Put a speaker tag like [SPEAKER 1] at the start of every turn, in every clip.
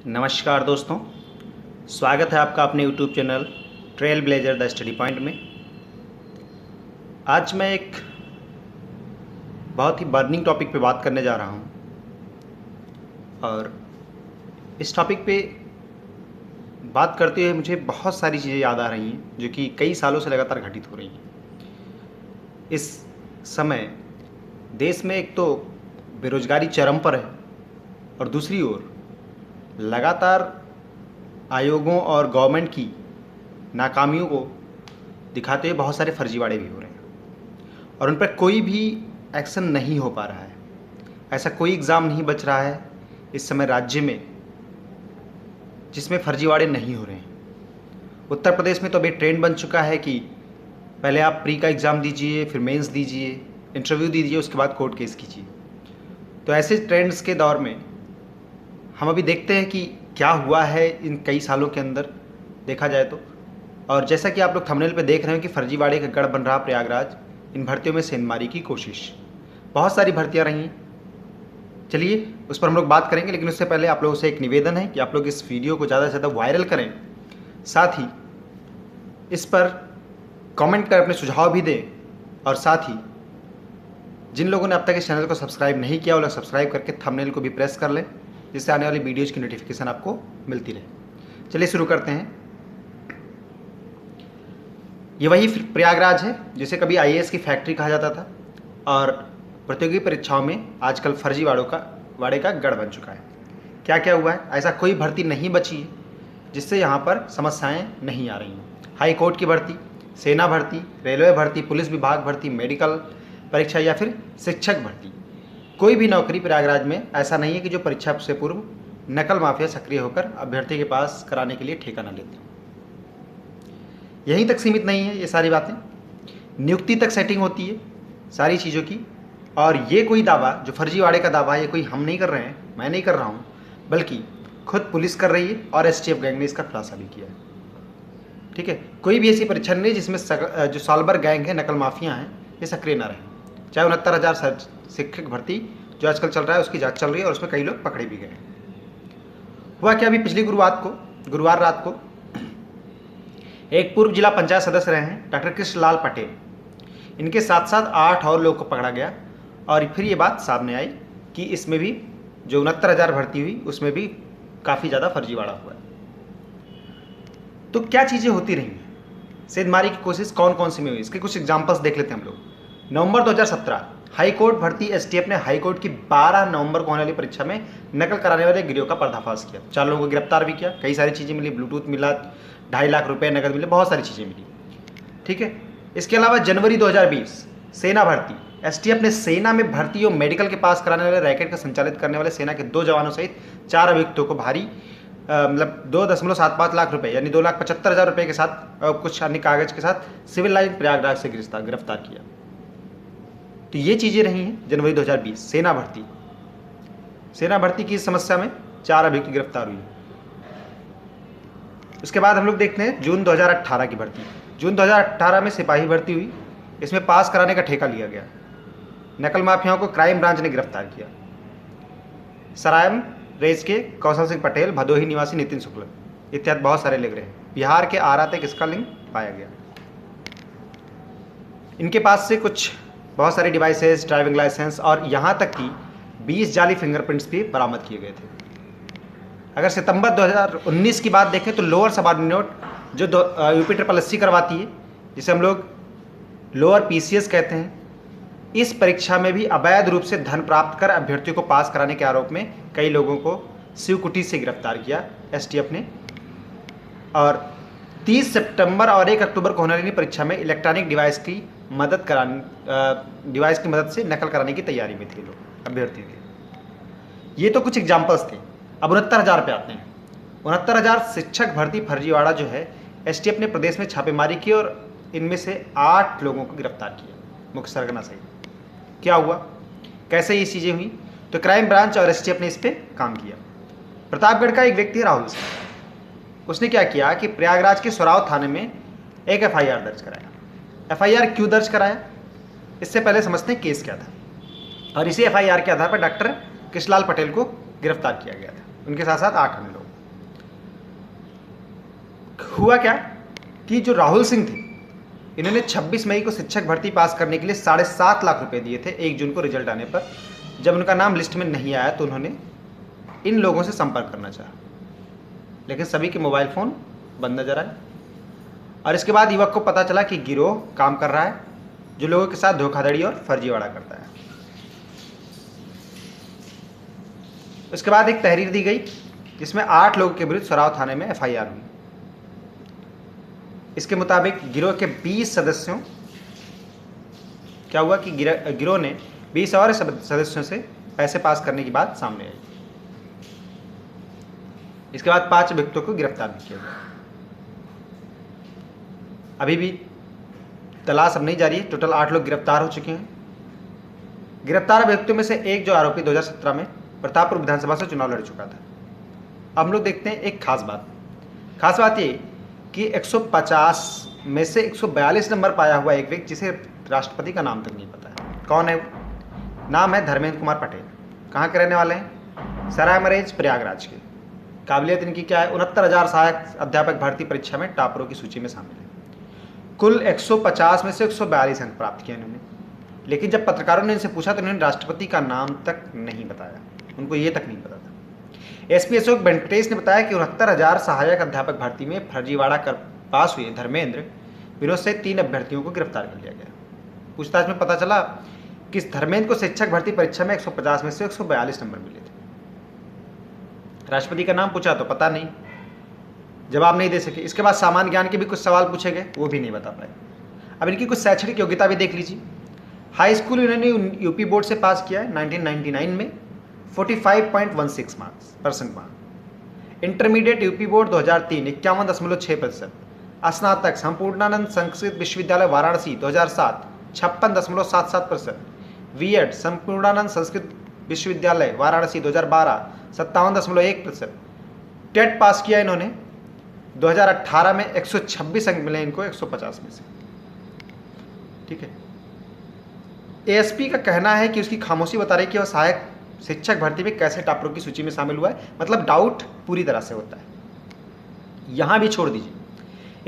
[SPEAKER 1] नमस्कार दोस्तों, स्वागत है आपका अपने YouTube channel trail blazer the study point में। आज मैं एक बहुत ही बर्निंग टॉपिक पे बात करने जा रहा हूँ और इस टॉपिक पे बात करते हुए मुझे बहुत सारी चीज़ें याद आ रही हैं जो कि कई सालों से लगातार घटित हो रही हैं। इस समय देश में एक तो बेरोजगारी चरम पर है और दूसरी ओर लगातार आयोगों और गवर्नमेंट की नाकामियों को दिखाते हुए बहुत सारे फर्जीवाड़े भी हो रहे हैं और उन पर कोई भी एक्शन नहीं हो पा रहा है। ऐसा कोई एग्ज़ाम नहीं बच रहा है इस समय राज्य में जिसमें फर्जीवाड़े नहीं हो रहे हैं। उत्तर प्रदेश में तो अभी ट्रेंड बन चुका है कि पहले आप प्री का एग्ज़ाम दीजिए, फिर मेंस दीजिए, इंटरव्यू दीजिए, उसके बाद कोर्ट केस कीजिए। तो ऐसे ट्रेंड्स के दौर में हम अभी देखते हैं कि क्या हुआ है इन कई सालों के अंदर देखा जाए तो। और जैसा कि आप लोग थंबनेल पे देख रहे हैं कि फर्जीवाड़े का गढ़ बन रहा प्रयागराज, इन भर्तियों में सेंधमारी की कोशिश, बहुत सारी भर्तियां रही हैं। चलिए उस पर हम लोग बात करेंगे, लेकिन उससे पहले आप लोगों से एक निवेदन है कि आप लोग इस वीडियो को ज़्यादा से ज़्यादा वायरल करें, साथ ही इस पर कमेंट कर अपने सुझाव भी दें और साथ ही जिन लोगों ने अब तक इस चैनल को सब्सक्राइब नहीं किया वो लोग सब्सक्राइब करके थंबनेल को भी प्रेस कर लें, जिससे आने वाली वीडियोज की नोटिफिकेशन आपको मिलती रहे। चलिए शुरू करते हैं। ये वही प्रयागराज है जिसे कभी आईएएस की फैक्ट्री कहा जाता था और प्रतियोगी परीक्षाओं में आजकल फर्जीवाड़े का गढ़ बन चुका है। क्या क्या हुआ है? ऐसा कोई भर्ती नहीं बची है जिससे यहाँ पर समस्याएं नहीं आ रही हैं। हाई कोर्ट की भर्ती, सेना भर्ती, रेलवे भर्ती, पुलिस विभाग भर्ती, मेडिकल परीक्षा या फिर शिक्षक भर्ती, कोई भी नौकरी प्रयागराज में ऐसा नहीं है कि जो परीक्षा से पूर्व नकल माफिया सक्रिय होकर अभ्यर्थी के पास कराने के लिए ठेका न लेते। यहीं तक सीमित नहीं है ये सारी बातें, नियुक्ति तक सेटिंग होती है सारी चीज़ों की। और ये कोई दावा जो फर्जीवाड़े का दावा है, ये कोई हम नहीं कर रहे हैं, मैं नहीं कर रहा हूँ, बल्कि खुद पुलिस कर रही है और एसटीएफ गैंग ने इसका खुलासा भी किया है। ठीक है, कोई भी ऐसी परीक्षा नहीं जिसमें जो सालभर गैंग है, नकल माफिया हैं, ये सक्रिय ना रहे। चाहे 69,000 शिक्षक भर्ती जो आजकल चल रहा है उसकी जांच चल रही है और उसमें कई लोग पकड़े भी गए। हुआ क्या, अभी पिछली गुरुवार रात को एक पूर्व जिला पंचायत सदस्य रहे हैं डॉक्टर कृष्णलाल पटेल, इनके साथ साथ 8 और लोग को पकड़ा गया और फिर ये बात सामने आई कि इसमें भी जो 69,000 भर्ती हुई उसमें भी काफ़ी ज़्यादा फर्जीवाड़ा हुआ है। तो क्या चीज़ें होती रही हैं, सेंधमारी की कोशिश कौन कौन सी में हुई, इसके कुछ एग्जाम्पल्स देख लेते हैं हम लोग। नवंबर 2017 हाई कोर्ट भर्ती एसटीएफ ने हाई कोर्ट की 12 नवंबर को होने वाली परीक्षा में नकल कराने वाले गिरोह का पर्दाफाश किया। 4 लोगों को गिरफ्तार भी किया, कई सारी चीज़ें मिली, ब्लूटूथ मिला, 2.5 लाख रुपए नकद मिले, बहुत सारी चीज़ें मिली। ठीक है, इसके अलावा जनवरी 2020 सेना भर्ती, एसटीएफ ने सेना में भर्ती और मेडिकल के पास कराने वाले रैकेट का संचालित करने वाले सेना के 2 जवानों सहित 4 अभियुक्तों को भारी 2.75 लाख रुपए यानी 2,75,000 रुपये के साथ कुछ अन्य कागज के साथ सिविल लाइन प्रयागराज से गिरफ्तार किया। तो ये चीज़ें रही हैं जनवरी 2020 सेना भर्ती की इस समस्या में 4 अभियुक्त गिरफ्तार हुई। उसके बाद हम लोग देखते हैं जून 2018 की भर्ती। जून 2018 में सिपाही भर्ती हुई, इसमें पास कराने का ठेका लिया गया। नकल माफियाओं को क्राइम ब्रांच ने गिरफ्तार किया। सरायम रेंज के कौशल सिंह पटेल, भदोही निवासी नितिन शुक्ल इत्यादि बहुत सारे लिख रहे हैं। बिहार के आरा तक इसका लिंक पाया गया। इनके पास से कुछ बहुत सारे डिवाइसेस, ड्राइविंग लाइसेंस और यहाँ तक कि 20 जाली फिंगरप्रिंट्स भी बरामद किए गए थे। अगर सितंबर 2019 की बात देखें तो लोअर सबऑर्डिनेट जो यूपी SSC करवाती है, जिसे हम लोग लोअर पीसीएस कहते हैं, इस परीक्षा में भी अवैध रूप से धन प्राप्त कर अभ्यर्थियों को पास कराने के आरोप में कई लोगों को शिवकुटी से गिरफ्तार किया एसटीएफ ने। और 30 सितंबर और 1 अक्टूबर को होने वाली परीक्षा में इलेक्ट्रॉनिक डिवाइस की मदद से नकल कराने की तैयारी में थे लोग, अभ्यर्थी थे। ये तो कुछ एग्जाम्पल्स थे। अब 69,000 पे आते हैं। 69,000 शिक्षक भर्ती फर्जीवाड़ा जो है, एसटीएफ ने प्रदेश में छापेमारी की और इनमें से 8 लोगों को गिरफ्तार किया, मुख्य सरगना सहित। क्या हुआ, कैसे ये चीज़ें हुई? तो क्राइम ब्रांच और एसटीएफ ने इस पर काम किया। प्रतापगढ़ का एक व्यक्ति राहुल सिंह, उसने क्या किया कि प्रयागराज के सोराव थाने में एक एफआईआर दर्ज कराया। एफआईआर क्यों दर्ज कराया, इससे पहले समझते हैं केस क्या था। और इसी एफआईआर के आधार पर डॉक्टर कृष्णलाल पटेल को गिरफ्तार किया गया था, उनके साथ साथ 8 अन्य लोग। हुआ क्या कि जो राहुल सिंह थे, इन्होंने 26 मई को शिक्षक भर्ती पास करने के लिए 7.5 लाख रुपए दिए थे 1 जून को रिजल्ट आने पर। जब उनका नाम लिस्ट में नहीं आया तो उन्होंने इन लोगों से संपर्क करना चाहा, लेकिन सभी के मोबाइल फ़ोन बंद नजर आए। और इसके बाद युवक को पता चला कि गिरोह काम कर रहा है जो लोगों के साथ धोखाधड़ी और फर्जीवाड़ा करता है। उसके बाद एक तहरीर दी गई जिसमें 8 लोगों के विरुद्ध सोराव थाने में FIR हुई। इसके मुताबिक गिरोह के 20 सदस्यों, क्या हुआ कि गिरोह ने 20 और सदस्यों से पैसे पास करने की बात सामने आई। इसके बाद 5 व्यक्तियों को गिरफ्तार भी किया गया। अभी भी तलाश अब नहीं जारी है। टोटल 8 लोग गिरफ्तार हो चुके हैं। गिरफ्तार व्यक्तियों में से एक जो आरोपी 2017 में प्रतापपुर विधानसभा से चुनाव लड़ चुका था। अब हम लोग देखते हैं एक खास बात ये कि 150 में से 142 नंबर पाया हुआ एक व्यक्ति जिसे राष्ट्रपति का नाम तक नहीं पता है। कौन है वो? नाम है धर्मेंद्र कुमार पटेल। कहाँ के रहने वाले हैं? सराय मरेज प्रयागराज के। काबिलियत इनकी क्या है? 69,000 सहायक अध्यापक भर्ती परीक्षा में टॉपरों की सूची में शामिल है। कुल 150 में से 142 अंक प्राप्त किए इन्होंने। लेकिन जब पत्रकारों ने इनसे पूछा तो इन्होंने राष्ट्रपति का नाम तक नहीं बताया, उनको ये तक नहीं पता था। SP अशोक वेंकटेश ने बताया कि 69,000 सहायक अध्यापक भर्ती में फर्जीवाड़ा कर पास हुए धर्मेंद्र विरोध से 3 अभ्यर्थियों को गिरफ्तार कर लिया गया। पूछताछ में पता चला कि इस धर्मेंद्र को शिक्षक भर्ती परीक्षा में 150 में से 142 नंबर मिले थे। राष्ट्रपति का नाम पूछा तो पता नहीं, जवाब नहीं दे सके। इसके बाद सामान्य ज्ञान के भी कुछ सवाल पूछे गए, वो भी नहीं बता पाए। अब इनकी कुछ शैक्षणिक योग्यता भी देख लीजिए। हाई स्कूल इन्होंने यूपी बोर्ड से पास किया है 1999 में 45.16 मार्क्स। Intermediate UP board 2003 51.6%। स्नातक संपूर्णानंद संस्कृत विश्वविद्यालय वाराणसी 2007 56.77%। बीएड संपूर्णानंद संस्कृत विश्वविद्यालय वाराणसी 2012 57.1%। टेट पास किया इन्होंने 2018 में 126 अंक मिले इनको 150 में से। ठीक है। ASP का कहना है कि उसकी खामोशी बता रही है कि वह सहायक शिक्षक भर्ती में कैसे टॉपरों की सूची में शामिल हुआ है। मतलब डाउट पूरी तरह से होता है। यहां भी छोड़ दीजिए।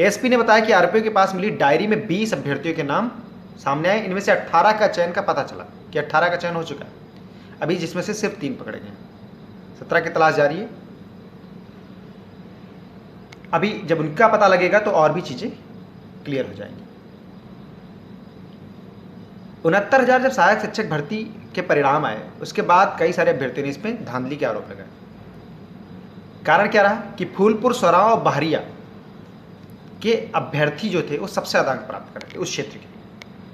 [SPEAKER 1] ASP ने बताया कि आरोपियों के पास मिली डायरी में 20 अभ्यर्थियों के नाम सामने आए। इनमें से 18 का चयन का पता चला कि 18 का चयन हो चुका है अभी, जिसमें से सिर्फ 3 पकड़े गए। 17 की तलाश जारी है। अभी जब उनका पता लगेगा तो और भी चीजें क्लियर हो जाएंगी। 69,000 जब सहायक शिक्षक भर्ती के परिणाम आए उसके बाद कई सारे अभ्यर्थियों ने इसमें धांधली के आरोप लगाए। कारण क्या रहा कि फूलपुर, सौराव और बहरिया के अभ्यर्थी जो थे वो सबसे ज्यादा अंक प्राप्त कर रहे थे उस क्षेत्र के।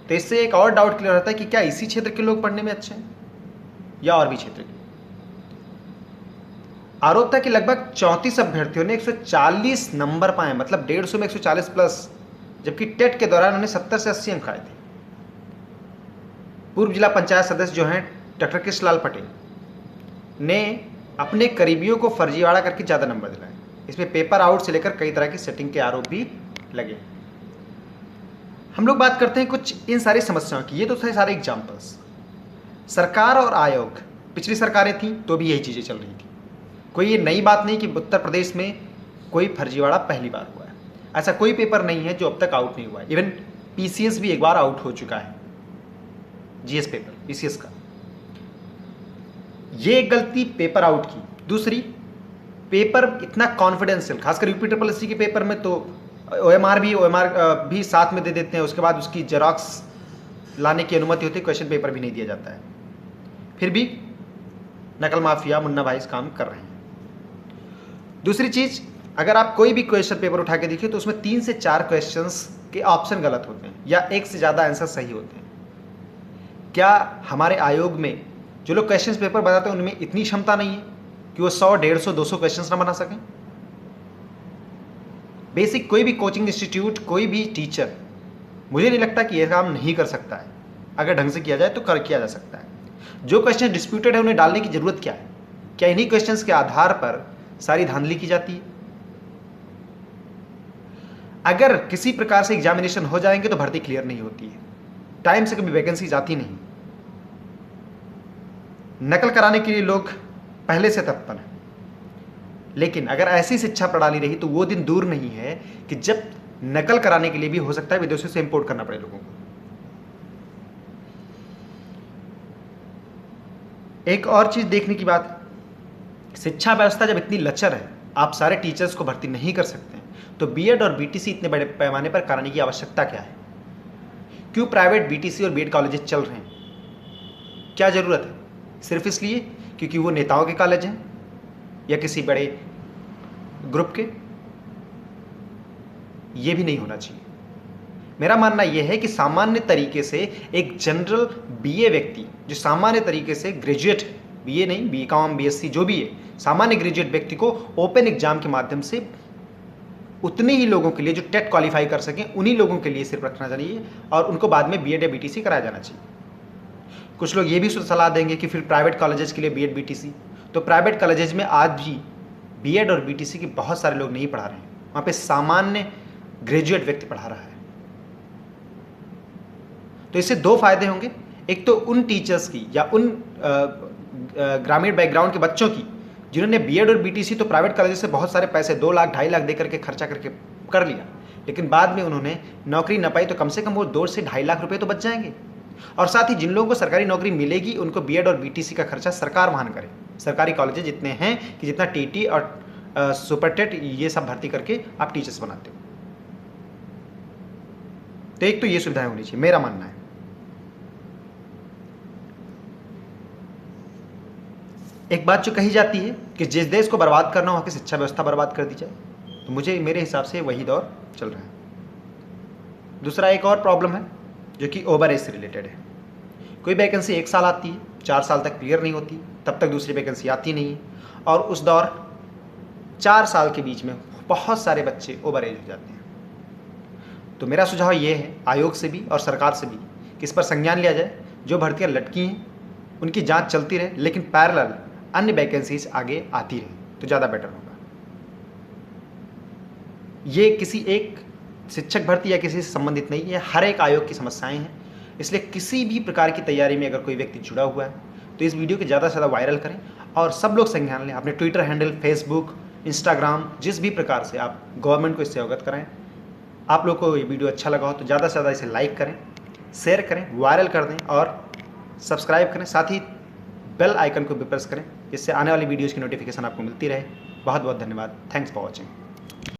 [SPEAKER 1] तो इससे एक और डाउट क्लियर होता है कि क्या इसी क्षेत्र के लोग पढ़ने में अच्छे हैं या और भी क्षेत्र के। आरोप था कि लगभग 34 अभ्यर्थियों ने 140 नंबर पाए, मतलब 150 में 140 प्लस, जबकि टेट के दौरान उन्हें 70 से 80 अंक आए थे। पूर्व जिला पंचायत सदस्य जो हैं डॉक्टर कृष्णलाल पटेल ने अपने करीबियों को फर्जीवाड़ा करके ज़्यादा नंबर दिलाए। इसमें पेपर आउट से लेकर कई तरह की सेटिंग के आरोप भी लगे। हम लोग बात करते हैं कुछ इन सारी समस्याओं की। ये तो थे सारे एग्जाम्पल्स। सरकार और आयोग, पिछली सरकारें थी तो भी यही चीज़ें चल रही थी। कोई ये नई बात नहीं कि उत्तर प्रदेश में कोई फर्जीवाड़ा पहली बार हुआ है। ऐसा कोई पेपर नहीं है जो अब तक आउट नहीं हुआ है। इवन PCS भी एक बार आउट हो चुका है, GS पेपर PCS का। ये एक गलती पेपर आउट की। दूसरी, पेपर इतना कॉन्फिडेंशियल, खासकर UPSSC के पेपर में तो OMR भी साथ में दे देते हैं। उसके बाद उसकी जेरॉक्स लाने की अनुमति होती है, क्वेश्चन पेपर भी नहीं दिया जाता है। फिर भी नकल माफिया मुन्ना भाई इस काम कर रहे हैं। दूसरी चीज, अगर आप कोई भी क्वेश्चन पेपर उठा के देखिए तो उसमें 3 से 4 क्वेश्चंस के ऑप्शन गलत होते हैं या एक से ज़्यादा आंसर सही होते हैं। क्या हमारे आयोग में जो लोग क्वेश्चन पेपर बनाते हैं उनमें इतनी क्षमता नहीं है कि वो 100, 150, 200 क्वेश्चन ना बना सकें? बेसिक कोई भी कोचिंग इंस्टीट्यूट, कोई भी टीचर, मुझे नहीं लगता कि यह काम नहीं कर सकता है। अगर ढंग से किया जाए तो किया जा सकता है। जो क्वेश्चन डिस्प्यूटेड है उन्हें डालने की जरूरत क्या है? क्या इन्हीं क्वेश्चंस के आधार पर सारी धांधली की जाती है? अगर किसी प्रकार से एग्जामिनेशन हो जाएंगे तो भर्ती क्लियर नहीं होती है, टाइम से कभी वैकेंसी जाती नहीं। नकल कराने के लिए लोग पहले से तत्पर हैं। लेकिन अगर ऐसी शिक्षा प्रणाली रही तो वो दिन दूर नहीं है कि जब नकल कराने के लिए भी हो सकता है विदेशों से इंपोर्ट करना पड़े लोगों को। एक और चीज देखने की बात है, शिक्षा व्यवस्था जब इतनी लचर है, आप सारे टीचर्स को भर्ती नहीं कर सकते हैं, तो बीएड और बीटीसी इतने बड़े पैमाने पर कराने की आवश्यकता क्या है? क्यों प्राइवेट बीटीसी और बीएड कॉलेजेस चल रहे हैं? क्या जरूरत है? सिर्फ इसलिए क्योंकि वो नेताओं के कॉलेज हैं या किसी बड़े ग्रुप के? ये भी नहीं होना चाहिए। मेरा मानना यह है कि सामान्य तरीके से एक जनरल बीए व्यक्ति जो सामान्य तरीके से ग्रेजुएट है, बीए नहीं, बीकॉम, बीएससी जो भी है, सामान्य ग्रेजुएट व्यक्ति को ओपन एग्जाम के माध्यम से उतने ही लोगों के लिए जो टेट क्वालिफाई कर सकें, उन्हीं लोगों के लिए सिर्फ रखना चाहिए और उनको बाद में बीएड या बीटीसी कराया जाना चाहिए। कुछ लोग ये भी सलाह देंगे कि फिर प्राइवेट कॉलेजेस के लिए बीएड बीटीसी, तो प्राइवेट कॉलेजेस में आज भी बीएड और बीटीसी के बहुत सारे लोग नहीं पढ़ा रहे हैं, वहाँ पे सामान्य ग्रेजुएट व्यक्ति पढ़ा रहा है। तो इससे दो फायदे होंगे, एक तो उन टीचर्स की या उन ग्रामीण बैकग्राउंड के बच्चों की जिन्होंने बीएड और बीटीसी तो प्राइवेट कॉलेज से बहुत सारे पैसे 2 लाख 2.5 लाख दे करके खर्चा करके कर लिया, लेकिन बाद में उन्होंने नौकरी न पाई, तो कम से कम वो 2 से 2.5 लाख रुपए तो बच जाएंगे। और साथ ही जिन लोगों को सरकारी नौकरी मिलेगी उनको बीएड और बीटीसी का खर्चा सरकार वहन करे। सरकारी कॉलेजेस जितने हैं कि जितना टीटी और सुपर टेट ये सब भर्ती करके आप टीचर्स बनाते हो, तो एक तो ये सुविधाएं होनी चाहिए, मेरा मानना है। एक बात जो कही जाती है कि जिस देश को बर्बाद करना हो वहाँ की शिक्षा व्यवस्था बर्बाद कर दी जाए, तो मेरे हिसाब से वही दौर चल रहा है। दूसरा एक और प्रॉब्लम है जो कि ओवर एज से रिलेटेड है। कोई वैकेंसी 1 साल आती है, 4 साल तक क्लियर नहीं होती, तब तक दूसरी वैकेंसी आती नहीं है, और उस दौर 4 साल के बीच में बहुत सारे बच्चे ओवर एज हो जाते हैं। तो मेरा सुझाव ये है आयोग से भी और सरकार से भी कि इस पर संज्ञान लिया जाए, जो भर्तियाँ लटकी हैं उनकी जांच चलती रहे, लेकिन पैरेलल अन्य वैकेंसीज आगे आती रहे तो ज़्यादा बेटर होगा। ये किसी एक शिक्षक भर्ती या किसी से संबंधित नहीं है, हर एक आयोग की समस्याएं हैं। इसलिए किसी भी प्रकार की तैयारी में अगर कोई व्यक्ति जुड़ा हुआ है तो इस वीडियो को ज़्यादा से ज़्यादा वायरल करें और सब लोग संज्ञान लें। अपने ट्विटर हैंडल, फेसबुक, इंस्टाग्राम, जिस भी प्रकार से आप गवर्नमेंट को इससे अवगत कराएं। आप लोग को ये वीडियो अच्छा लगा हो तो ज़्यादा से ज़्यादा इसे लाइक करें, शेयर करें, वायरल कर दें और सब्सक्राइब करें। साथ ही बेल आइकन को भी प्रेस करें, जिससे आने वाली वीडियोज़ की नोटिफिकेशन आपको मिलती रहे। बहुत बहुत धन्यवाद। Thanks for watching.